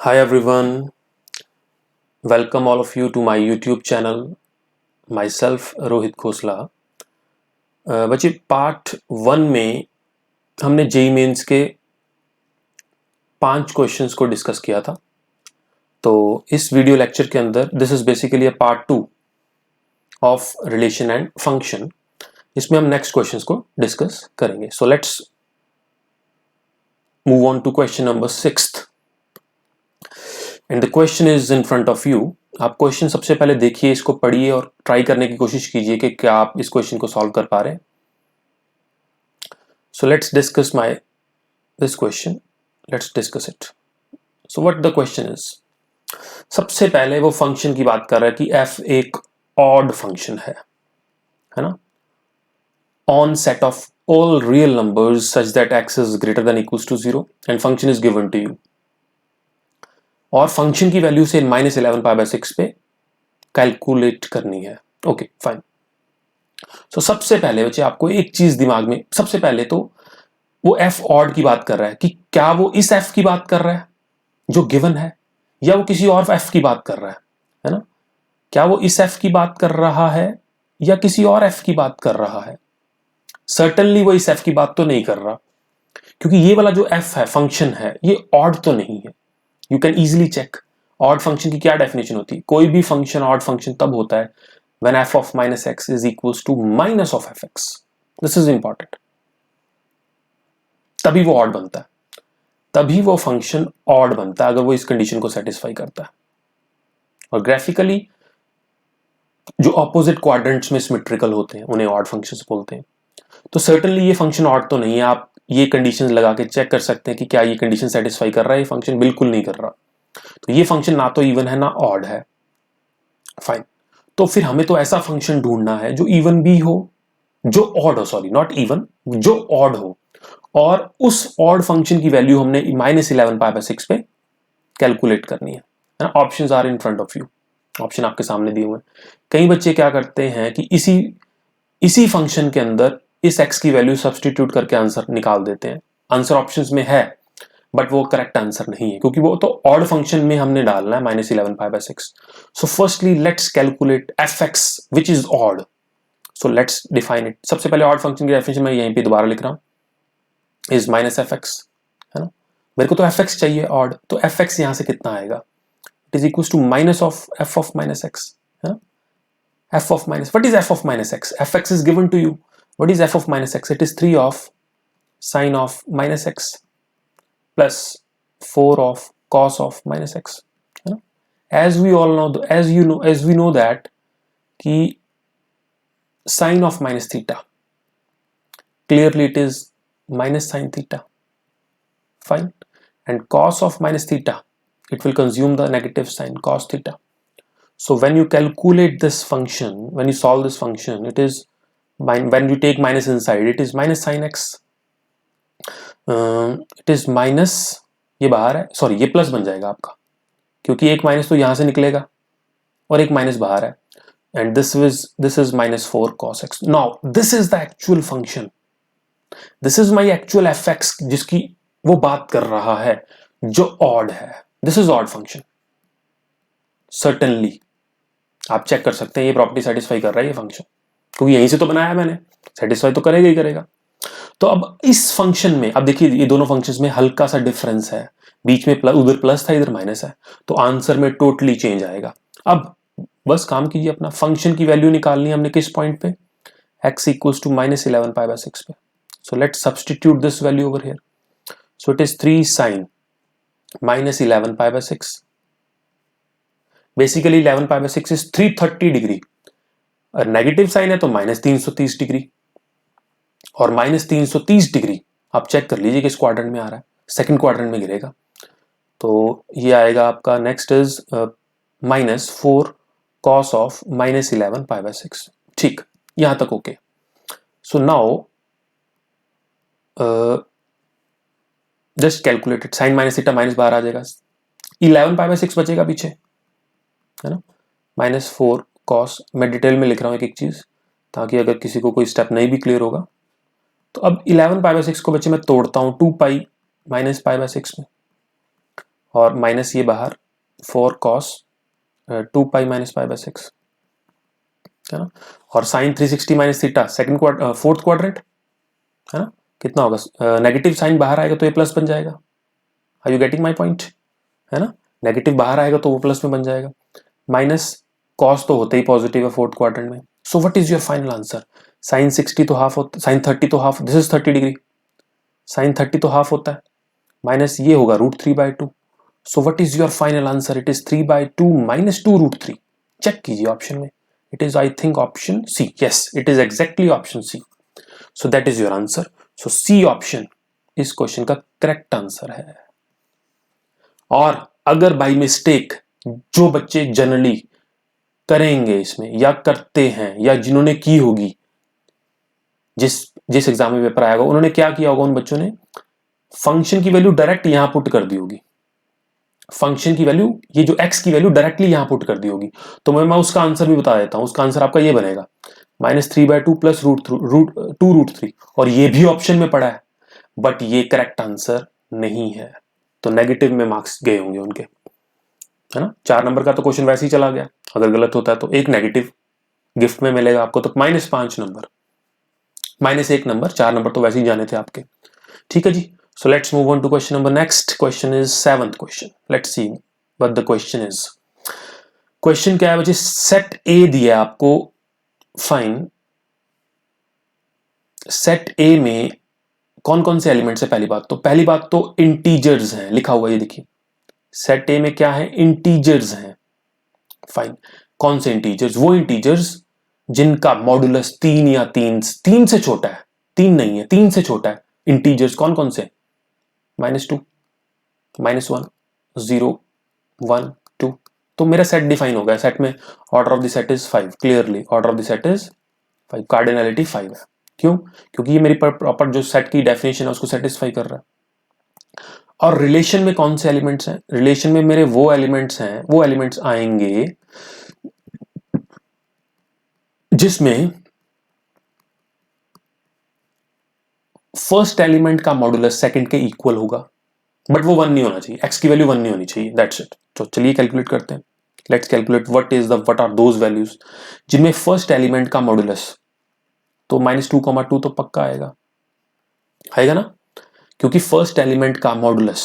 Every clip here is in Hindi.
Hi everyone, welcome all of you to my YouTube channel. Myself Rohit Khosla. बच्चे पार्ट 1 में हमने जेई मेंस के 5 क्वेश्चंस को डिस्कस किया था। तो इस वीडियो लेक्चर के अंदर this is basically a part 2 of relation and function. इसमें हम नेक्स्ट क्वेश्चंस को डिस्कस करेंगे। So let's move on to question number 6th and the question is in front of you. आप क्वेश्चन सबसे पहले देखिए, इसको पढ़िए और ट्राई करने की कोशिश कीजिए कि क्या आप इस क्वेश्चन को सॉल्व कर पा रहे हैं। So let's discuss this question. Let's discuss it. So what the question is? सबसे पहले वो फंक्शन की बात कर रहा है कि f एक ऑड फंक्शन है ना? On set of all real numbers such that x is greater than equals to 0 and function is given to you. और फंक्शन की वैल्यू से -11π/6 पे कैलकुलेट करनी है। Okay fine. सो सबसे पहले बच्चे आपको एक चीज दिमाग में, सबसे पहले तो वो f ऑड की बात कर रहा है कि क्या वो इस f की बात कर रहा है जो गिवन है, या वो किसी और f की बात कर रहा है ना? क्या वो इस f की बात कर रहा है या किसी और f की बात कर रहा है? सर्टेनली वो इस f की बात तो नहीं कर रहा, क्योंकि ये वाला जो f है, फंक्शन है, ये ऑड तो नहीं है। You can easily check odd function की क्या डेफिनेशन होती है। कोई भी फंक्शन ऑड फंक्शन तब होता है when f of minus x is equals to minus of fx. This is important. तभी वो ऑड बनता है, तभी वो फंक्शन ऑड बनता है अगर वो इस कंडीशन को सेटिस्फाई करता है। और ग्राफिकली जो ऑपोजिट क्वाड्रेंट्स में सिमेट्रिकल होते हैं उन्हें ऑड फंक्शंस बोलते हैं। तो सर्टेनली ये फंक्शन ऑड तो नहीं है। आप ये कंडीशंस लगा के चेक कर सकते हैं कि क्या ये कंडीशन सेटिस्फाई कर रहा है। ये फंक्शन बिल्कुल नहीं कर रहा। तो ये फंक्शन ना तो इवन है ना ऑड है। फाइन। तो फिर हमें तो ऐसा फंक्शन ढूंढना है जो इवन भी हो, जो ऑड हो, सॉरी नॉट इवन, जो ऑड हो, और उस ऑड फंक्शन की वैल्यू हमने -11π/6 पे कैलकुलेट करनी है ना? Options are in front of you, option आपके सामने दिए हुए हैं। कई बच्चे क्या करते हैं कि इसी फंक्शन के अंदर इस x की वैल्यू सब्स्टिट्यूट करके आंसर निकाल देते हैं। आंसर ऑप्शंस में है बट वो करेक्ट आंसर नहीं है, क्योंकि वो तो ऑड फंक्शन में हमने डालना है -11π/6। So firstly let's calculate fx which is odd. So let's define it. सबसे पहले ऑड फंक्शन की डेफिनेशन मैं यहीं पे दोबारा लिख रहा हूं, इज -fx, है ना? मेरे को तो fx चाहिए ऑड, तो fx यहां से कितना आएगा? It is equal to minus of f of -x, है ना? f of minus, what is f of -x? fx is given to you. What is f of -x? It is 3 of sine of -x plus 4 of cos of -x, है ना? As we all know, as we know that कि sine of minus theta, clearly it is minus sine theta. Fine. And cos of minus theta, it will consume the negative sign cos theta. So when you calculate this function, when you solve this function, it is when you take minus inside, it is minus sin x. It is minus, ये बाहर है, सॉरी ये प्लस बन जाएगा आपका, क्योंकि एक माइनस तो यहां से निकलेगा और एक माइनस बाहर है। and this is -4 cos x. Now this is the actual function, this is my actual fx जिसकी वो बात कर रहा है, जो ऑड है। this is odd function. certainly आप चेक कर सकते हैं ये प्रॉपर्टी सेटिस्फाई कर रहा है ये फंक्शन, क्योंकि यहीं से तो बनाया मैंने, सेटिस्फाई तो करेगा ही करेगा। तो अब इस फंक्शन में, अब देखिए ये दोनों फंक्शंस में हल्का सा डिफरेंस है, बीच में उधर प्लस था इधर माइनस है, तो आंसर में टोटली चेंज आएगा। अब बस काम कीजिए, अपना फंक्शन की वैल्यू निकालनी है हमने किस पॉइंट पे, x इक्वल्स टू -11π/6 पे। So let's substitute this value over here. So it is 3 sin -11π/6। Basically 11π/6 is 330 degree, और नेगेटिव साइन है तो -330 डिग्री, और -330 डिग्री आप चेक कर लीजिए किस क्वाड्रेंट में आ रहा है, सेकंड क्वाड्रेंट में गिरेगा। तो ये आएगा आपका, नेक्स्ट इज -4 cos of -11π/6। ठीक, यहां तक okay. So now just calculated, sine minus theta minus बाहर आ जाएगा, 11π/6 बचेगा पीछे, है ना? -4 cos, मैं डिटेल में लिख रहा हूं एक एक चीज ताकि अगर किसी को कोई स्टेप नहीं भी क्लियर होगा। तो अब 11π/6 को बच्चे मैं तोड़ता हूं 2π -π/6 में, और माइनस ये बाहर 4 cos 2 pi minus pi by 6 है ना, और sine 360 minus theta fourth quadrant है ना, कितना होगा, नेगेटिव साइन बाहर आएगा तो ये प्लस बन जाएगा। Are you getting my point, है ना, नेगेटिव बाहर आएगा तो वो प्लस में बन जाएगा, माइनस कॉस तो होते ही पॉजिटिव है फोर्थ क्वाड्रेंट में। So what is your final answer, sine 60 तो हाफ होता, साइन 30 तो half, this is 30 degree, sine 30 तो हाफ होता है, माइनस ये होगा √3/2। So what is your final answer, it is 3/2 minus 2√3। Check कीजिए ऑप्शन में, it is I think option C, yes it is exactly option C. So that is your answer. So C option इस क्वेश्चन का करेक्ट आंसर है। और अगर बाई मिस्टेक जो बच्चे जनरली करेंगे इसमें या करते हैं या जिन्होंने की होगी, जिस एग्जाम में पेपर आएगा उन्होंने क्या किया होगा, उन बच्चों ने फंक्शन की वैल्यू डायरेक्ट यहां पुट कर दी होगी, फंक्शन की वैल्यू, ये जो x की वैल्यू डायरेक्टली यहां पुट कर दी होगी। तो मैं उसका आंसर भी बता देता हूं, उसका आंसर आपका ये बनेगा -3/2 प्लस √2√3, और ये भी ऑप्शन में पड़ा है, बट ये करेक्ट आंसर नहीं है, तो नेगेटिव में मार्क्स गए होंगे उनके, है ना। 4 नंबर का तो क्वेश्चन वैसे ही चला गया, अगर गलत होता है तो एक नेगेटिव गिफ्ट में मिलेगा आपको, तो -5 नंबर, -1 नंबर, 4 नंबर तो वैसे ही जाने थे आपके, ठीक है जी। So let's move on to question number next. Question is 7th question. Let's see what the question is. Question क्या है बच्चे, सेट A दिया आपको, फाइन, सेट A में कौन कौन से एलिमेंट्स है, पहली बात तो इंटीजर्स हैं, लिखा हुआ ये देखिए, सेट A में क्या है, इंटीजर्स हैं, फाइन। कौन से इंटीजर्स, वो इंटीजर्स जिनका मॉडुलस 3 या 3 से छोटा है, 3 नहीं है, 3 से छोटा है। इंटीजर्स कौन कौन से, -2, -1, 0, 1, 2। तो मेरा सेट डिफाइन हो गया, सेट में order of the set is 5, clearly order of the set is 5, cardinality 5 है। क्यों, क्योंकि ये मेरी प्रॉपर जो सेट की डेफिनेशन है उसको सेटिस्फाई कर रहा है। और रिलेशन में कौन से एलिमेंट्स हैं, रिलेशन में मेरे वो एलिमेंट्स आएंगे जिसमें फर्स्ट एलिमेंट का मॉडुलस सेकंड के इक्वल होगा, बट वो 1 नहीं होना चाहिए, x की वैल्यू 1 नहीं होनी चाहिए, दैट्स इट। तो चलिए कैलकुलेट करते हैं, let's calculate what are those values जिनमें फर्स्ट एलिमेंट का मॉडुलस, तो -2,2 तो पक्का आएगा ना, क्योंकि फर्स्ट एलिमेंट का मॉडुलस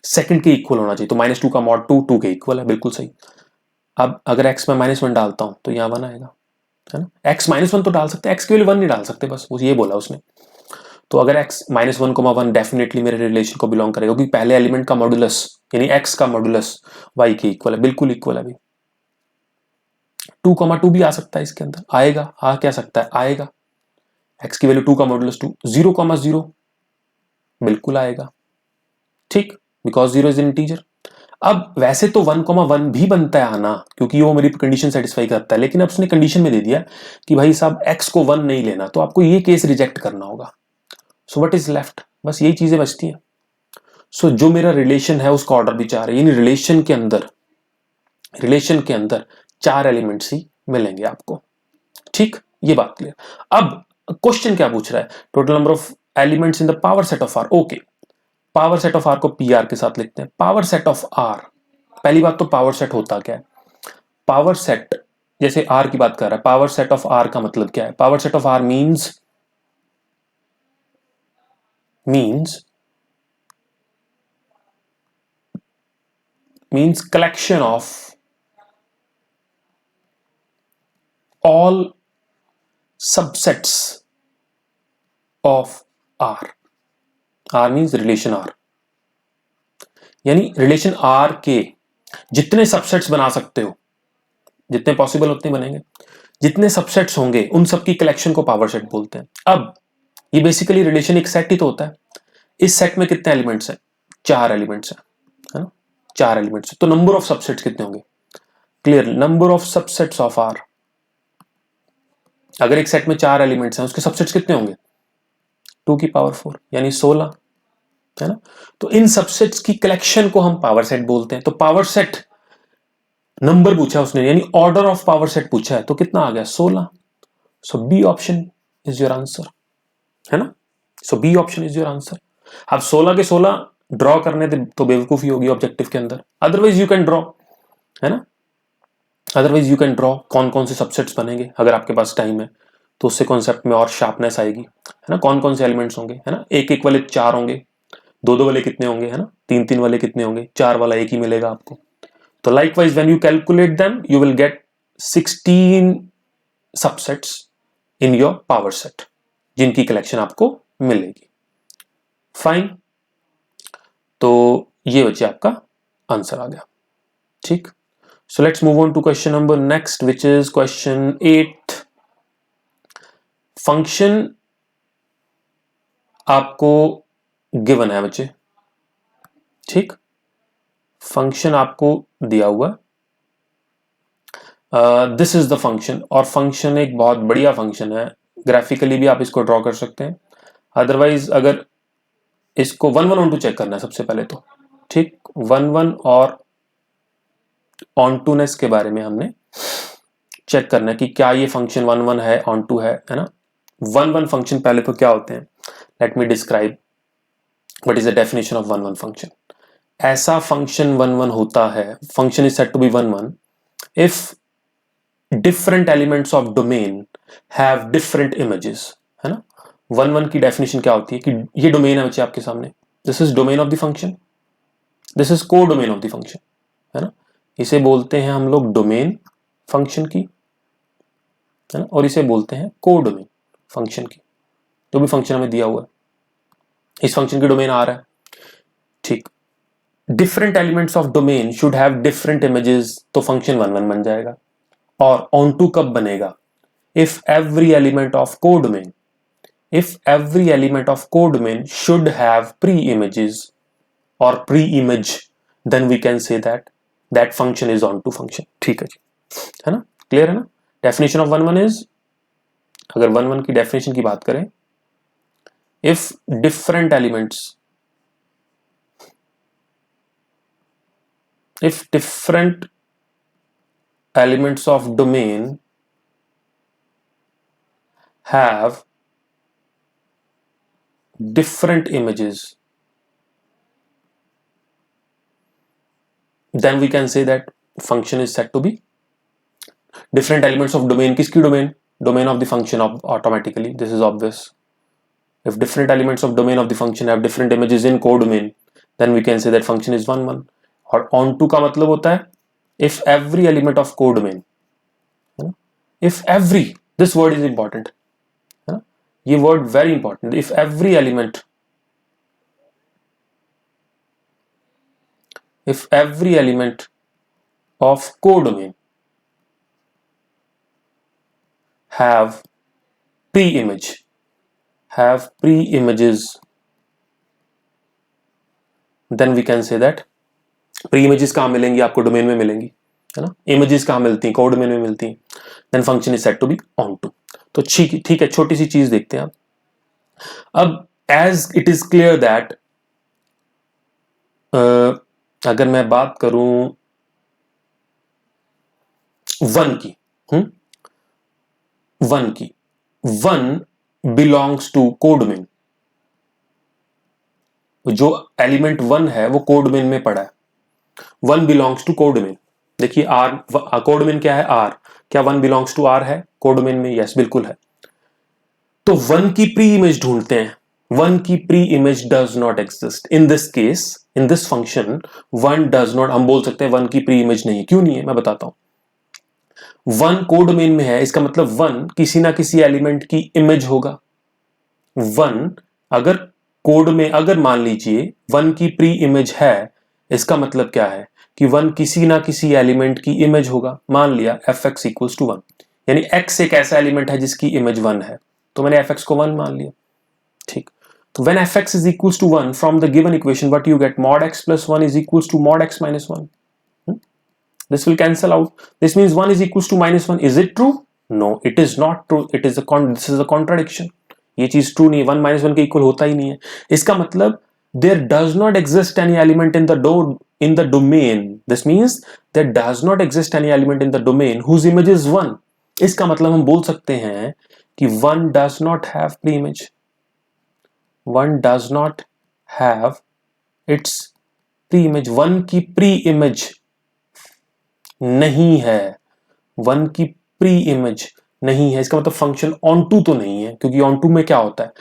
सेकंड के इक्वल होना चाहिए, तो -2 का मॉड 2 के इक्वल है, बिल्कुल सही। अब अगर x में -1 डालता हूं तो यहां 1 आएगा, है ना, x -1 तो डाल सकते हैं, x के लिए 1 नहीं डाल सकते, बस वो ये बोला उसने। तो अगर x -1,1 डेफिनेटली मेरे रिलेशन को बिलोंग करेगा, क्योंकि पहले एलिमेंट का मॉडुलस यानी x का मॉडुलस y के इक्वल है, बिल्कुल इक्वल है। अभी 2,2 भी आ सकता है इसके अंदर, आएगा, आ क्या सकता है, आएगा, x की वैल्यू 2 का मॉडुलस 2, 0,0 बिल्कुल आएगा, ठीक, बिकॉज 0 इज एन इंटीजर। अब वैसे तो 1,1 भी बनता है आना, क्योंकि वो मेरी कंडीशन सेटिस्फाई करता है, लेकिन अब उसने कंडीशन में दे दिया कि भाई साहब x को 1 नहीं लेना, तो आपको ये केस रिजेक्ट करना होगा। सो व्हाट इज लेफ्ट, बस यही चीजें बचती हैं। सो जो मेरा रिलेशन है उसका ऑर्डर भी 4 है, यानी रिलेशन के अंदर 4 एलिमेंट्स ही मिलेंगे आपको, ठीक, ये बात क्लियर। अब क्वेश्चन क्या पूछ रहा है, total number of elements in the power set of R. Okay, power set of R को PR के साथ लिखते हैं। पावर सेट ऑफ आर, पहली बात तो पावर सेट होता क्या है, पावर सेट जैसे आर की बात कर रहा है, पावर सेट ऑफ आर का मतलब क्या है, power set of R means collection of all subsets of R. R means relation R, यानी रिलेशन R के जितने सबसेट्स बना सकते हो, जितने पॉसिबल उतने बनेंगे, जितने सबसेट्स होंगे उन सब की कलेक्शन को पावर सेट बोलते हैं। अब ये बेसिकली रिलेशन एक सेट ही तो होता है, इस सेट में कितने एलिमेंट्स हैं, 4 एलिमेंट्स हैं, है ना, 4 एलिमेंट्स। तो नंबर ऑफ सबसेट्स कितने होंगे, clear, number of subsets of R, अगर एक सेट में 4 एलिमेंट्स हैं उसके सबसेट्स कितने होंगे, 2 की पावर 4 यानी 16, है ना। तो इन सबसेट्स की कलेक्शन को हम पावर सेट बोलते हैं। तो पावर सेट नंबर पूछा उसने, यानी ऑर्डर ऑफ पावर सेट पूछा है, तो कितना आ गया, 16। So B option is your answer, है ना। So B option is your answer. अब 16 के 16 ड्रॉ करने तो बेवकूफ़ी होगी ऑब्जेक्टिव के अंदर, अदरवाइज यू कैन ड्रॉ, है ना, अदरवाइज यू कैन ड्रॉ कौन कौन से सबसेट्स बनेंगे, अगर आपके पास टाइम है तो उससे कॉन्सेप्ट में और शार्पनेस आएगी, है ना, कौन कौन से एलिमेंट्स होंगे, है ना, एक एक वाले 4 होंगे, 2 वाले कितने होंगे, है ना, 3 वाले कितने होंगे, 4 वाला एक ही मिलेगा आपको। तो likewise when you calculate them you will get 16 subsets in your power set, जिनकी कलेक्शन आपको मिलेगी। फाइन, तो ये बच्चे आपका आंसर आ गया, ठीक। So let's move on to question number next which is question 8। Function आपको गिवन है बच्चे, ठीक, फंक्शन आपको दिया हुआ, दिस इज द फंक्शन, और फंक्शन एक बहुत बढ़िया फंक्शन है, ग्राफिकली भी आप इसको ड्रॉ कर सकते हैं, अदरवाइज अगर इसको 1 1 ऑन टू चेक करना है सबसे पहले तो, ठीक, 1 1 और ऑन टू नेस के बारे में हमने चेक करना है कि क्या ये फंक्शन 1 1 है, ऑन टू है ना। 1 1 फंक्शन पहले तो क्या होते हैं, let me describe what is the definition of 1 1 function. ऐसा फंक्शन 1 1 होता है, function is said to be 1 1 if different elements of domain have different images, है ना। 1 1 की डेफिनेशन क्या होती है कि ये डोमेन है बच्चे आपके सामने, this is domain of the function, this is को डोमेन ऑफ द फंक्शन, है ना, इसे बोलते हैं हम लोग डोमेन फंक्शन की, है ना, और इसे बोलते हैं को डोमेन फंक्शन की। जो भी फंक्शन हमें दिया हुआ है, इस फंक्शन की डोमेन आ रहा है, ठीक, different elements of domain should have different images, तो फंक्शन 1 1 बन जाएगा। और ऑन टू कब बनेगा, if every element of codomain, if every element of codomain should have pre images और pre image, then we can say that function is onto function, ठीक है जी, है ना, क्लियर है ना। डेफिनेशन ऑफ 1 1 इज, अगर 1 1 की डेफिनेशन की बात करें, if different elements, if different elements of domain have different images, then we can say that function is said to be different elements of domain. किसकी domain, domain of the function of automatically, this is obvious. If different elements of domain of the function have different images in codomain, then we can say that function is 1 1. और on to का मतलब होता है if every element of codomain, if every, this word is important, है ना, ये word very important, if every element, if every element of codomain have pre-image, have pre-images, then we can say that pre images कहाँ मिलेंगी आपको, डोमेन में मिलेंगी, है ना, इमेजेस कहाँ मिलती हैं, कोड डोमेन में मिलती हैं, then function is said to be onto. तो ठीक है, छोटी सी चीज देखते हैं अब as it is clear that, अगर मैं बात करूं 1 की, 1 की, 1 बिलोंग्स टू कोडोमेन, जो एलिमेंट 1 है वो कोडोमेन में पड़ा है, 1 बिलोंग्स टू कोडोमेन। देखिए आर, कोडोमेन क्या है, आर, क्या 1 बिलोंग्स टू आर है कोडोमेन में, यस बिल्कुल है। तो 1 की प्री इमेज ढूंढते हैं, 1 की pre image does not exist in this case, in this function 1 does not, हम बोल सकते हैं 1 की प्री इमेज नहीं है, क्यों नहीं है मैं बताता हूं। 1 कोडोमेन में है, इसका मतलब 1 किसी ना किसी एलिमेंट की इमेज होगा। 1 अगर कोड में, अगर मान लीजिए 1 की प्री इमेज है, इसका मतलब क्या है कि 1 किसी ना किसी एलिमेंट की इमेज होगा। मान लिया fx इक्वल्स टू 1, यानी x एक ऐसा एलिमेंट है जिसकी इमेज 1 है, तो मैंने fx को 1 मान लिया, ठीक। तो when fx is equals to 1 from the given equation what you get, mod x plus 1 is equals to mod x minus 1. This will cancel out. This means 1 is equals to minus 1. Is it true? No, it is not true. It is this is a contradiction. ये चीज ट्रू नहीं है, 1 माइनस 1 के इक्वल होता ही नहीं है। इसका मतलब there does not exist any element in the domain. This means there does not exist any element in the domain whose image is 1. इसका मतलब हम बोल सकते हैं कि 1 does not have pre-image. 1 does not have it's pre image, 1 की प्री इमेज नहीं है, 1 की प्री इमेज नहीं है, इसका मतलब फंक्शन ऑन टू तो नहीं है, क्योंकि ऑन टू में क्या होता है,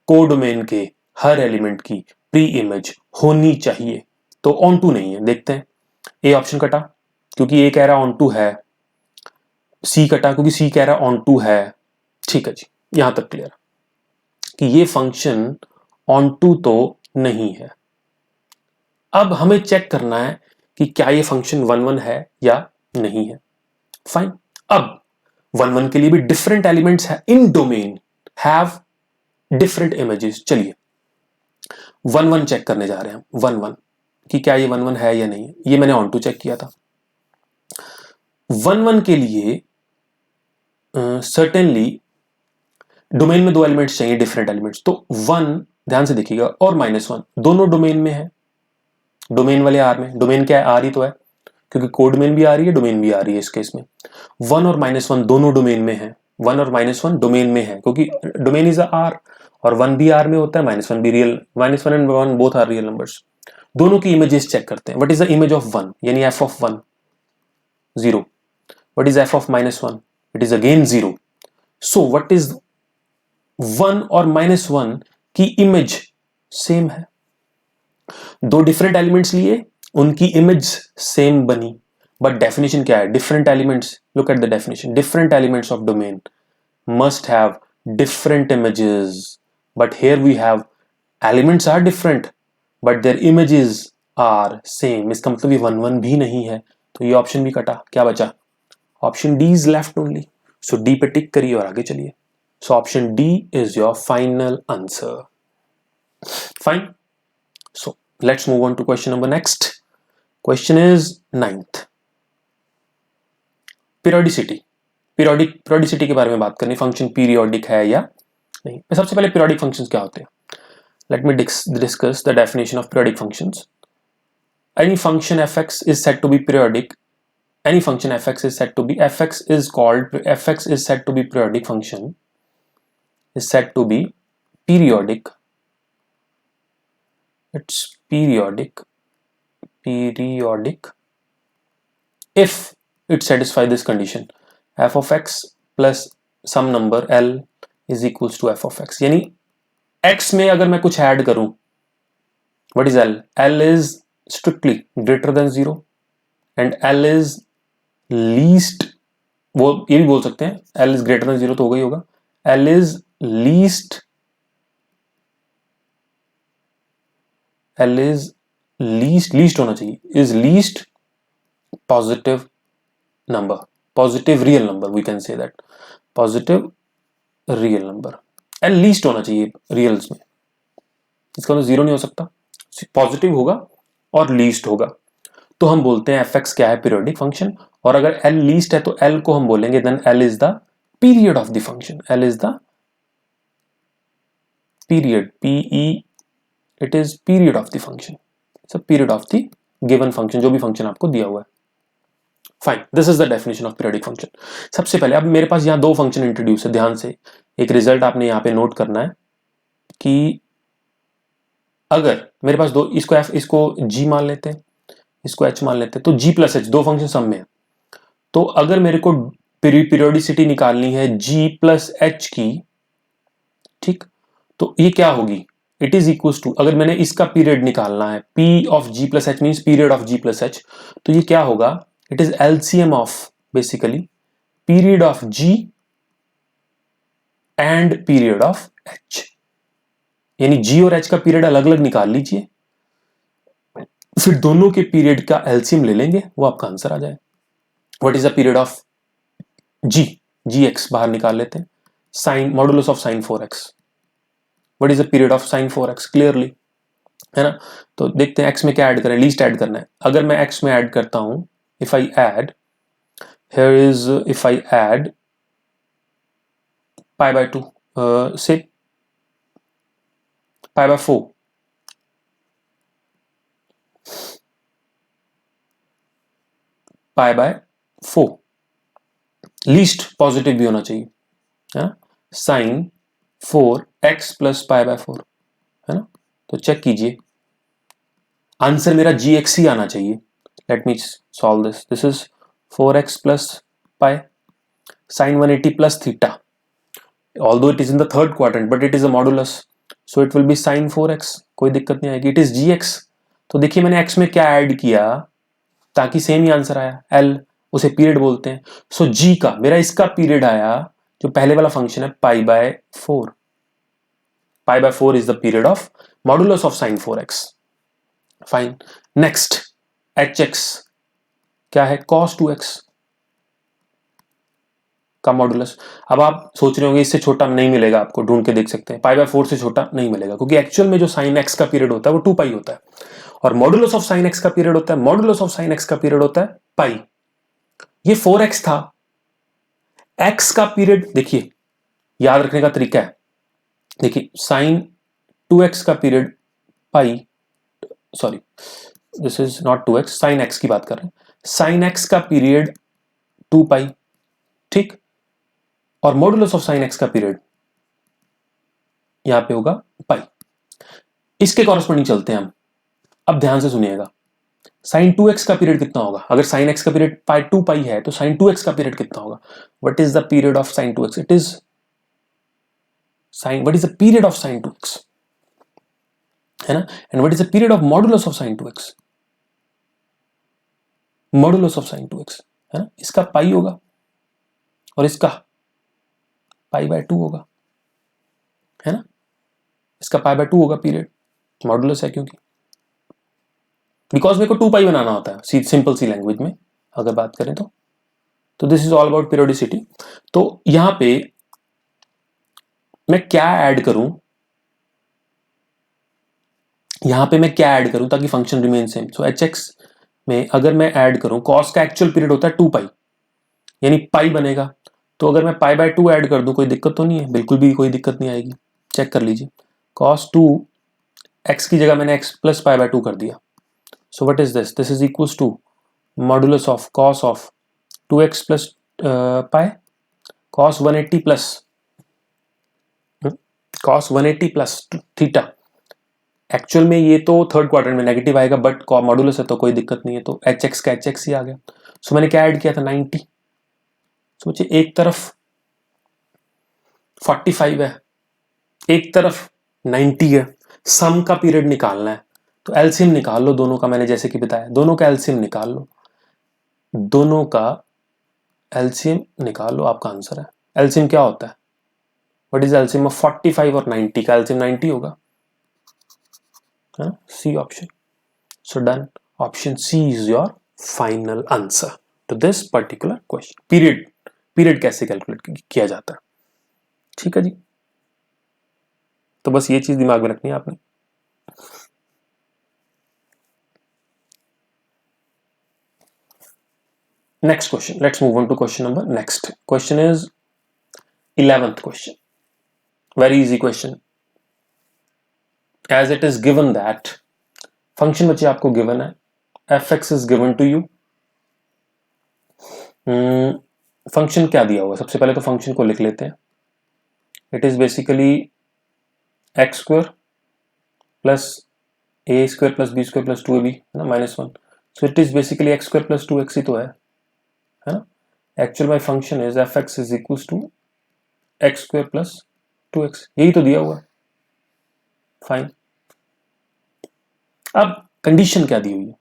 कोडोमेन के हर एलिमेंट की प्री इमेज होनी चाहिए, तो ऑन टू नहीं है। देखते हैं, ए ऑप्शन कटा क्योंकि ए कह रहा ऑन टू है, सी कटा क्योंकि सी कह रहा ऑन टू है। ठीक है जी, यहां तक क्लियर कि ये फंक्शन ऑन टू तो नहीं है। अब हमें चेक करना है कि क्या ये फंक्शन 1 1 है या नहीं है। फाइन, अब 1 1 के लिए भी डिफरेंट एलिमेंट्स है इन डोमेन हैव डिफरेंट इमेजेस। चलिए 1 1 चेक करने जा रहे हैं, 1 1 कि क्या ये 1 1 है या नहीं। ये मैंने ऑन टू चेक किया था। 1 1 के लिए सर्टेनली डोमेन में 2 एलिमेंट्स चाहिए, डिफरेंट एलिमेंट्स। तो 1 ध्यान से देखिएगा और -1 दोनों डोमेन में है, डोमेन वाले आर में। डोमेन क्या है, आर ही तो है, क्योंकि कोड मेन भी आ रही है, डोमेन भी आ रही है इस केस में। 1 और -1 दोनों डोमेन में है, 1 और -1 डोमेन में है, क्योंकि डोमेन इज आर और 1 भी आर में होता है, -1 भी real, -1 and 1 both are real numbers. दोनों की इमेजेस चेक करते हैं। What is the image of 1, यानी f of 1 0। What is f of -1, it is again 0। So what is 1 और -1 की इमेज सेम है, दो डिफरेंट एलिमेंट्स लिए, उनकी इमेज सेम बनी, बट डेफिनेशन क्या है, different elements. Look at the definition, different elements of domain must have different images, but here we have elements are different but their images are same। इसका मतलब ये 1 1 भी नहीं है, तो ये ऑप्शन भी कटा। क्या बचा, option D is left only. So D पे टिक करिए और आगे चलिए। So option D is your final answer. Fine, so let's move on to question number next. Question is 9th, periodicity. Periodicity के बारे में बात करनी, फंक्शन पीरियोडिक है या नहीं। सबसे पहले पीरियोडिक फंक्शंस क्या होते हैं, let me discuss the definition of periodic functions. Any function fx is said to be periodic, any function fx is said to be, fx is said to be periodic function, is said to be periodic, it's periodic if it satisfies this condition, f of x plus some number l is equals to f of x। यानी x में अगर मैं कुछ ऐड करूं, what is l, l is strictly greater than 0 and l is least, वो ये भी बोल सकते हैं l is greater than 0 तो हो गई होगा, l is least होना चाहिए, is least positive number, positive real number, we can say that positive real number, l least होना चाहिए रियल्स में, इसका तो 0 नहीं हो सकता, पॉजिटिव होगा और लीस्ट होगा, तो हम बोलते हैं fx क्या है, पीरियोडिक फंक्शन। और अगर l लीस्ट है तो l को हम बोलेंगे then l is the period of the function, l is the period, PE, it is period of the function, it's period of the given function, जो भी फंक्शन आपको दिया हुआ है। Fine, this is the definition of periodic function. सबसे पहले अब मेरे पास यहाँ 2 फंक्शन इंट्रोड्यूस है, ध्यान से एक रिजल्ट आपने यहाँ पे नोट करना है कि अगर मेरे पास 2, इसको g मान लेते हैं, इसको h मान लेते हैं, तो g प्लस h 2 फंक्शन सम में है। तो अगर मेरे को पीरियोडिसिटी निकालनी है g प्लस h की, ठीक, तो ये क्या होगी, इट इज इक्वल टू, अगर मैंने इसका पीरियड निकालना है, p of g plus h means period of g plus h, तो ये क्या होगा, it is LCM of basically period of g and period of h, यानी g और h का पीरियड अलग अलग निकाल लीजिए, फिर दोनों के पीरियड का एलसीएम ले लेंगे, वो आपका आंसर आ जाए। What is the period of gx बाहर निकाल लेते हैं, sine modulus of sine 4x, what is the period of sine 4x, clearly है ना। तो देखते हैं x में क्या ऐड करें, लीस्ट ऐड करना है। अगर मैं x में ऐड करता हूं, if I add here is, if I add pi by 2 से pi by 4, pi by 4, least positive भी होना चाहिए, है sign 4x plus pi by 4, है ना। तो चेक कीजिए आंसर मेरा gx ही आना चाहिए. Let me solve this. This is 4x plus pi sin 180 plus theta. Although it is in the third quadrant, but it is a modulus, so it will be sin 4x. कोई दिक्कत नहीं आएगी. It is gx. तो देखिए मैंने x में क्या ऐड किया ताकि सेम ही आंसर आया. l उसे पीरियड बोलते हैं. सो g का मेरा इसका पीरियड आया जो पहले वाला फंक्शन है pi by 4. Pi by 4 is the period of modulus of sin 4x. Fine. Next hx क्या है? cos 2x का मॉडुलस. अब आप सोच रहे होंगे इससे छोटा नहीं मिलेगा, आपको ढूंढ के देख सकते हैं. पाई बाय 4 से छोटा नहीं मिलेगा क्योंकि एक्चुअल में जो साइन एक्स का पीरियड होता है वो 2 पाई होता है और मॉडुलस ऑफ साइन एक्स का पीरियड होता है, मॉडुलस ऑफ साइन एक्स का पीरियड होता है पाई. ये 4x था. x का पीरियड देखिए, याद रखने का तरीका है. देखिए साइन 2x का period pi, sorry this is not 2x, sine x की बात कर रहे हैं. साइन x का पीरियड 2 पाई, ठीक, और मॉडुलस ऑफ साइन एक्स का पीरियड यहां पे होगा पाई. इसके कॉरेस्पॉन्डिंग चलते हैं हम. अब ध्यान से सुनिएगा. साइन 2x का पीरियड कितना होगा? अगर साइन x का पीरियड पाई 2 पाई है तो साइन 2x का पीरियड कितना होगा? What is the period of sign 2x? It is sine, what is the period of sign 2x, है ना? And what is the period of modulus of sign 2x? Modulus of sign 2x, है ना? इसका पाई होगा और इसका पाई बाय 2 होगा, है ना? इसका पाई बाय 2 होगा पीरियड, मॉडुलस है क्योंकि, बिकॉज मेरे को 2 पाई बनाना होता है सिंपल सी लैंग्वेज में अगर बात करें तो this is all about periodicity. तो यहां पे मैं क्या ऐड करूं, ताकि फंक्शन रिमेन सेम. सो hx में अगर मैं ऐड करूं, cos का एक्चुअल पीरियड होता है 2 पाई, यानी पाई बनेगा. तो अगर मैं पाई बाय 2 ऐड कर दूं कोई दिक्कत तो नहीं है? बिल्कुल भी कोई दिक्कत नहीं आएगी. चेक कर लीजिए. cos 2 x की जगह मैंने x प्लस पाई बाय 2 कर दिया. So what is this? This is equals to modulus of cos of 2x plus pi cos 180 plus cos 180 plus theta. Actual में ये तो थर्ड क्वाड्रेंट में नेगेटिव आएगा, बट मॉडुलस है तो कोई दिक्कत नहीं है, तो hx का hx ही आ गया. सो मैंने क्या ऐड किया था? 90. सोचिए, एक तरफ 45 है, एक तरफ 90 है, सम का पीरियड निकालना है तो एलसीएम निकाल लो दोनों का. मैंने जैसे कि बताया, दोनों का एलसीएम निकाल लो, दोनों का एलसीएम निकाल लो, आपका आंसर है. एलसीएम क्या होता है? व्हाट इज एलसीएम ऑफ 45 और 90? का एलसीएम 90 होगा, C option. So done. Option C is your final answer to this particular question. Period कैसे कैलकुलेट किया जाता है, ठीक है जी. तो बस ये चीज दिमाग में रखनी है आपने. Next question. Let's move on to question number next. Question is 11th question. Very easy question. As it is given that function बच्चे आपको given है, fx is given to you. Function क्या दिया हुआ है? सबसे पहले तो फंक्शन को लिख लेते हैं. It is basically x square plus a square plus b square plus 2ab है ना, -1. So it is basically x square plus 2x ही तो है ना. Actual my function is f x is equal to x square plus 2x, यही तो दिया हुआ है. फाइन. अब कंडीशन क्या दी हुई है?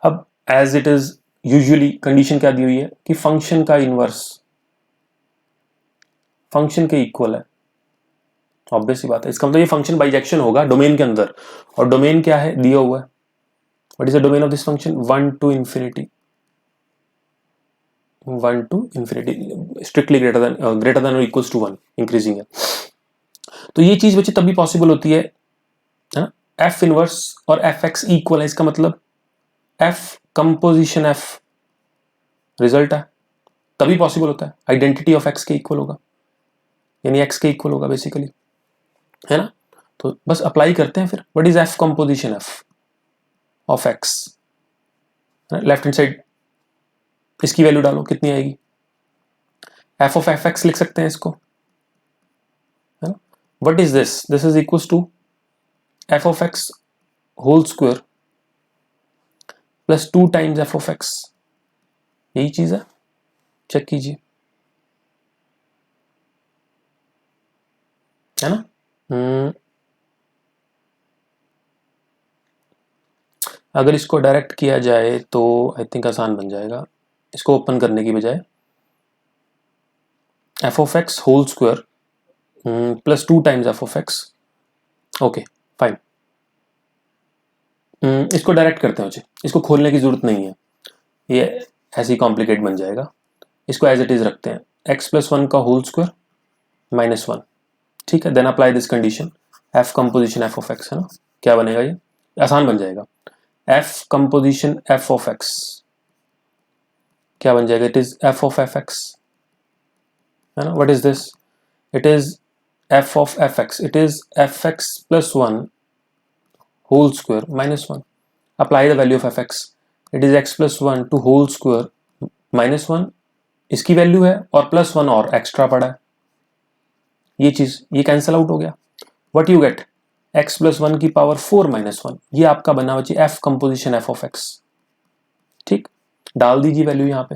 अब as it is usually condition क्या दी हुई है कि फंक्शन का इनवर्स फंक्शन के इक्वल है. ऑब्वियस सी बात है. इसका मतलब ये फंक्शन बाइजेक्शन होगा डोमेन के अंदर, और डोमेन क्या है? दिया हुआ है. What is the domain of this function? 1 to infinity, 1 to infinity, strictly greater than or equals to 1, increasing है. तो ये चीज बच्चे तभी पॉसिबल होती है ना, एफ इनवर्स और एफ एक्स इक्वल है. इसका मतलब एफ कंपोजिशन एफ रिजल्ट है, तभी पॉसिबल होता है. आइडेंटिटी ऑफ एक्स के इक्वल होगा, यानी एक्स के इक्वल होगा बेसिकली, है ना. तो बस अप्लाई करते हैं फिर. What is F composition f of x? Left hand side इसकी वैल्यू डालो, कितनी आएगी? एफ ऑफ एफ एक्स लिख सकते हैं इसको, है ना. What is this? This is equal to f of x whole square plus 2 times f of x, यही चीज है, चेक कीजिए, है ना। अगर इसको डायरेक्ट किया जाए तो आई थिंक आसान बन जाएगा, इसको ओपन करने की बजाय f of x whole square plus 2 times f of x, okay fine. इसको डायरेक्ट करते हैं, मुझे इसको खोलने की जरूरत नहीं है, ये ऐसे ही कॉम्प्लिकेट बन जाएगा। इसको एज इट इज रखते हैं, एक्स प्लस 1 का होल स्क्वायर माइनस 1, ठीक है। Then apply this condition, f composition f of x, है ना, क्या बनेगा, ये आसान बन जाएगा। F composition f of x क्या बन जाएगा, it is f of f x, है ना। What is this, it is f of f x, it is f x plus 1 whole square minus 1, apply the value of f x, it is x plus 1 to whole square minus 1, इसकी वैल्यू है और प्लस 1 और एक्स्ट्रा पड़ा है, ये चीज ये कैंसिल आउट हो गया। What you get, x plus 1 की पावर 4 माइनस 1, ये आपका बना बची F composition f of x, ठीक, डाल दीजिए वैल्यू यहाँ पे।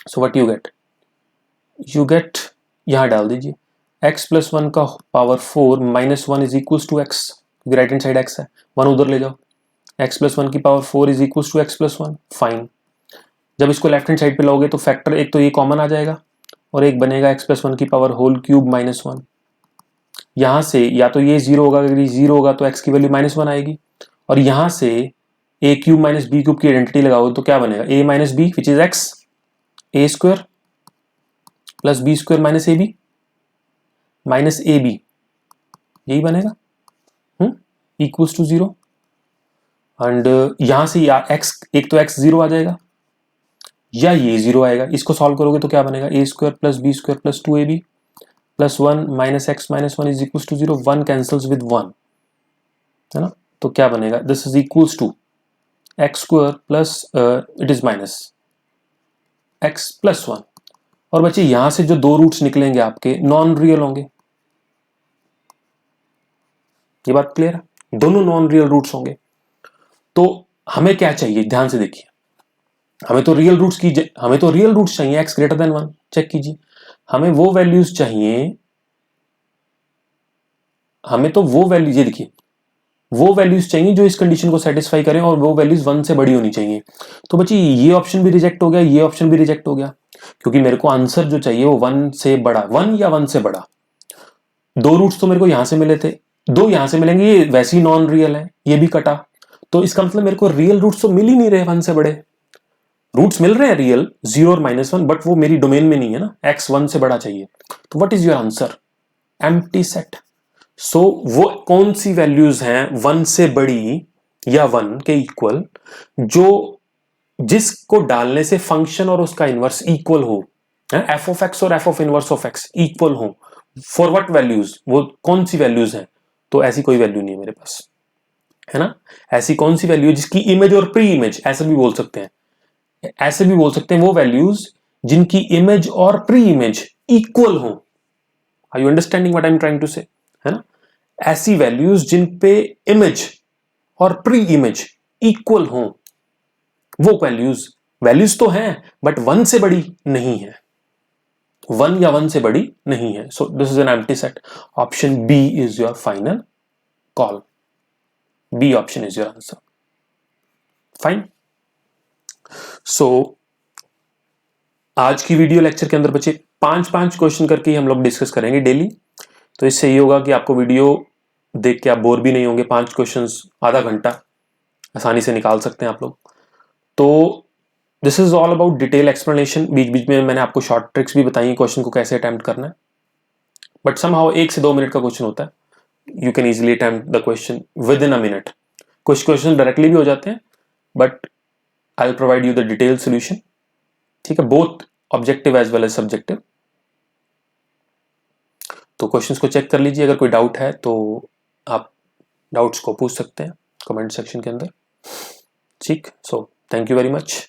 सो व्हाट यू गेट यहाँ डाल दीजिए, x प्लस 1 का power 4 minus 1 is equal to x, क्योंकि राइट हैंड साइड x है, 1 उधर ले जाओ, x प्लस 1 की power 4 is equal to x plus 1, fine. जब इसको लेफ्ट हैंड साइड पे लाओगे तो फैक्टर एक तो ये कॉमन आ जाएगा और एक बनेगा x प्लस 1 की पावर होल क्यूब माइनस 1, यहां से या तो ये 0 होगा, अगर ये 0 होगा तो x की वैल्यू माइनस 1 आएगी, और यहां से a cube minus b cube की आइडेंटिटी लगाओ तो क्या बनेगा, a minus b which is x, a square plus b square minus a b minus a b, यही बनेगा इक्वल्स टू 0। एंड यहां से या x, एक तो x 0 आ जाएगा या ये 0 आएगा, इसको सॉल्व करोगे तो क्या बनेगा, a square plus b square plus 2ab plus 1 minus x minus 1 is equals to 0, 1 cancels with 1, है ना, तो क्या बनेगा, this is equals to x square plus it is minus x plus 1, और बच्चे यहां से जो दो रूट्स निकलेंगे आपके नॉन रियल होंगे, ये बात क्लियर है, दोनों नॉन रियल रूट्स होंगे। तो हमें क्या चाहिए, ध्यान से देखिए, हमें तो रियल रूट्स चाहिए एक्स ग्रेटर देन 1, चेक कीजिए, हमें वो वैल्यूज चाहिए, हमें तो वो वैल्यूज, ये देखिए वो वैल्यूज चाहिए जो इस कंडीशन को सेटिस्फाई करें, और वो वैल्यूज 1 से बड़ी होनी चाहिए। तो बच्चे ये ऑप्शन भी रिजेक्ट हो गया, ये ऑप्शन भी रिजेक्ट हो गया, क्योंकि मेरे को आंसर जो चाहिए वो 1 से बड़ा, 1 या 1 से बड़ा। दो रूट्स तो मेरे को यहां से मिले थे, दो यहां से मिलेंगे, ये वैसे ही नॉन रियल है, ये भी कटा, तो इसका मतलब मेरे को रियल रूट्स तो मिल ही नहीं रहे 1 से बड़े, रूट्स मिल रहे हैं रियल 0 और -1, बट वो मेरी डोमेन में नहीं है ना, x 1 से बड़ा चाहिए। तो what is your answer, empty set. So वो कौन सी वैल्यूज हैं 1 से बड़ी या 1 के इक्वल, जो जिसको डालने से फंक्शन और उसका इनवर्स इक्वल हो, एफ ऑफ एक्स और F of inverse of x equal हो, फॉर व्हाट वैल्यूज, वो कौन सी वैल्यूज हैं। तो ऐसी कोई वैल्यू नहीं है मेरे पास, है ना, ऐसी कौन सी वैल्यू जिसकी इमेज और प्री इमेज, ऐसे भी बोल सकते हैं, वो वैल्यूज जिनकी इमेज और प्री इमेज इक्वल हो। Are you understanding what I am trying to say, है ना, ऐसी वैल्यूज जिन पे इमेज और प्री इमेज इक्वल हो, वो वैल्यूज तो हैं बट 1 से बड़ी नहीं है, 1 या 1 से बड़ी नहीं है। So this is an empty set, option B is your final call, B option is your answer, fine. So आज की वीडियो लेक्चर के अंदर बच्चे 5-5 क्वेश्चन करके ही हम लोग डिस्कस करेंगे डेली, तो इससे ये होगा कि आपको वीडियो देख के आप बोर भी नहीं होंगे, 5 क्वेश्चंस आधा घंटा आसानी से निकाल सकते हैं आप लोग। तो this is all about detail explanation, बीच बीच में मैंने आपको शॉर्ट ट्रिक्स भी बताई क्वेश्चन को कैसे अटेम्प्ट करना है, बट समहाउ 1 से 2 मिनट का क्वेश्चन होता है, you can easily attempt the question within a minute. कुछ क्वेश्चन डायरेक्टली भी हो जाते हैं, but I will provide you the detail solution, ठीक है, both objective as well as subjective. तो क्वेश्चंस को चेक कर लीजिए, अगर कोई डाउट है तो आप डाउट्स को पूछ सकते हैं कमेंट सेक्शन के अंदर, ठीक। So thank you very much.